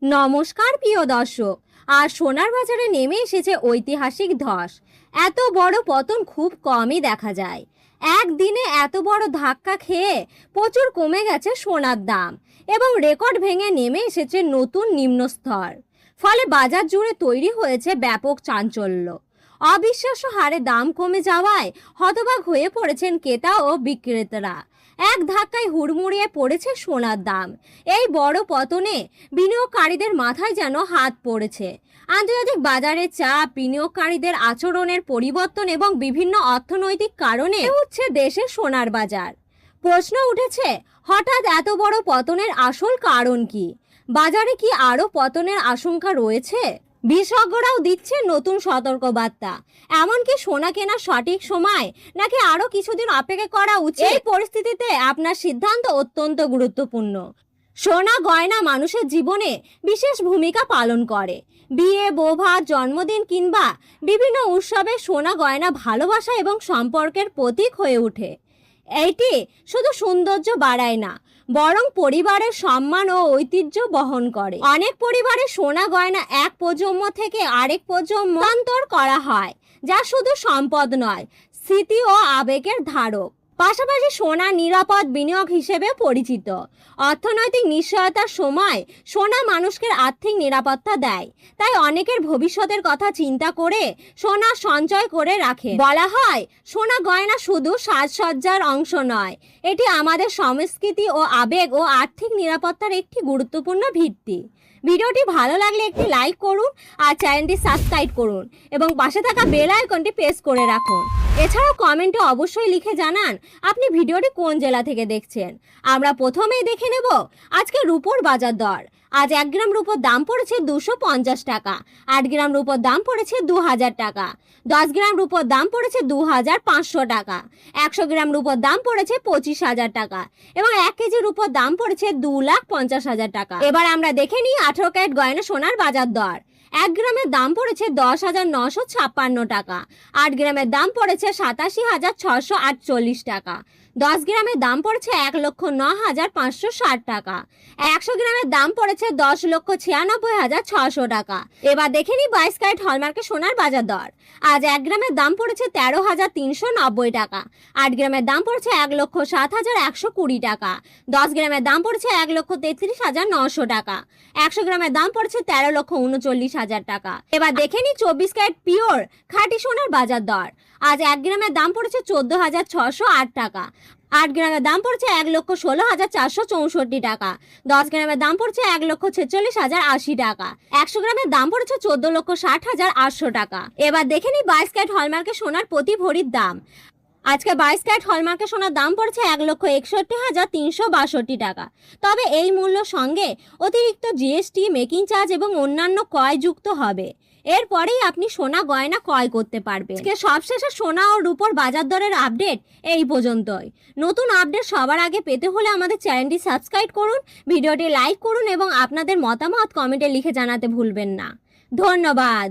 নমস্কার প্রিয় দর্শক। আর সোনার বাজারে নেমে এসেছে ঐতিহাসিক ধস। এত বড় পতন খুব কমই দেখা যায়। একদিনে এত বড় ধাক্কা খেয়ে প্রচুর কমে গেছে সোনার দাম এবং রেকর্ড ভেঙে নেমে এসেছে নতুন নিম্নস্তর। ফলে বাজার জুড়ে তৈরি হয়েছে ব্যাপক চাঞ্চল্য। অবিশ্বাস্য হারে দাম কমে যাওয়ায় হতবাক হয়ে পড়েছেন ক্রেতা ও বিক্রেতারা। এক ধাক্কায় হুড়মুড়িয়ে পড়েছে সোনার দাম। এই বড় পতনে বিনিয়োগকারীদের মাথায় যেন হাত পড়েছে। আন্তর্জাতিক বাজারে চাপ, বিনিয়োগকারীদের আচরণের পরিবর্তন এবং বিভিন্ন অর্থনৈতিক কারণে উঠছে দেশের সোনার বাজার। প্রশ্ন উঠেছে, হঠাৎ এত বড় পতনের আসল কারণ কি? বাজারে কি আরও পতনের আশঙ্কা রয়েছে? বিশেষজ্ঞরাও দিচ্ছে নতুন সতর্কবার্তা। এমনকি সোনা কেনার সঠিক সময় নাকি আরও কিছুদিন অপেক্ষা করা উচিত? এই পরিস্থিতিতে আপনার সিদ্ধান্ত অত্যন্ত গুরুত্বপূর্ণ। সোনা গয়না মানুষের জীবনে বিশেষ ভূমিকা পালন করে। বিয়ে, বৌভাত, জন্মদিন কিংবা বিভিন্ন উৎসবে সোনা গয়না ভালোবাসা এবং সম্পর্কের প্রতীক হয়ে ওঠে। এটি শুধু সৌন্দর্য বাড়ায় না, বরং পরিবারের সম্মান ও ঐতিহ্য বহন করে। অনেক পরিবারে সোনা গয়না এক প্রজন্ম থেকে আরেক প্রজন্ম স্থানান্তর করা হয়, যা শুধু সম্পদ নয়, স্মৃতি ও আবেগের ধারক। পাশাপাশি সোনা নিরাপদ বিনিয়োগ হিসেবে পরিচিত। অর্থনৈতিক নিশ্চয়তার সময় সোনা মানুষকে আর্থিক নিরাপত্তা দেয়। তাই অনেকের ভবিষ্যতের কথা চিন্তা করে সোনা সঞ্চয় করে রাখে। বলা হয়, সোনা গয়না শুধু সাজসজ্জার অংশ নয়, এটি আমাদের সংস্কৃতি ও আবেগ ও আর্থিক নিরাপত্তার একটি গুরুত্বপূর্ণ ভিত্তি। ভিডিওটি ভালো লাগলে একটি লাইক করুন আর চ্যানেলটি সাবস্ক্রাইব করুন এবং পাশে থাকা বেল আইকনটি প্রেস করে রাখুন। এছাড়াও কমেন্টে অবশ্যই লিখে জানান আপনি ভিডিওটি কোন জেলা থেকে দেখছেন। আমরা প্রথমেই দেখে নেব আজকে রূপোর বাজার দর। আজ 1 গ্রাম রূপোর দাম পড়েছে 250 টাকা। 8 গ্রাম রূপোর দাম পড়েছে 2000 টাকা। 10 গ্রাম রূপোর দাম পড়েছে 2500 টাকা। 100 গ্রাম রূপোর দাম পড়েছে 25,000 টাকা এবং 1 কেজি রূপোর দাম পড়েছে 2,50,000 টাকা। এবার আমরা দেখে নিই 18 ক্যারেট গয়না সোনার বাজার দর। 1 গ্রামের দাম পড়েছে 10,956 টাকা। 8 গ্রামের দাম পড়েছে 87,648 টাকা। 10 গ্রামের দাম পড়েছে 1,09,560 টাকা। 100 গ্রামের দাম পড়েছে 10,96,600 টাকা। এবার দেখে নিই 22 ক্যারেট হলমার্কের সোনার বাজার দর। আজ 1 গ্রামের দাম পড়েছে 13,390 টাকা। 8 গ্রামের দাম পড়েছে 1,07,120 টাকা। 10 গ্রামের দাম পড়েছে 1,33,900 টাকা। 100 গ্রামের দাম পড়েছে 13,39,000 টাকা। এবার দেখে নিই 24 ক্যারেট পিওর খাঁটি সোনার বাজার দর। আজ 1 গ্রামের দাম পড়েছে 14,608 টাকা। 8 গ্রামের দাম পড়ছে 1,16,464 টাকা। 10 গ্রামের দাম পড়ছে 1,46,080 টাকা। 100 গ্রামের দাম পড়েছে 14,60,800 টাকা। এবার দেখে নিই 22 ক্যারেট হলমার্কের সোনার প্রতি ভরির দাম। আজকে 22 ক্যারেট হলমার্কের সোনার দাম পড়ছে 1,61,362 টাকা। তবে এই মূল্য সঙ্গে অতিরিক্ত জিএসটি, মেকিং চার্জ এবং অন্যান্য ক্রয় যুক্ত হবে। এরপরেই আপনি সোনা গয়না ক্রয় করতে পারবেন। আজকে সবশেষে সোনা ও রূপোর বাজার দরের আপডেট এই পর্যন্তই। নতুন আপডেট সবার আগে পেতে হলে আমাদের চ্যানেলটি সাবস্ক্রাইব করুন, ভিডিওটি লাইক করুন এবং আপনাদের মতামত কমেন্টে লিখে জানাতে ভুলবেন না। ধন্যবাদ।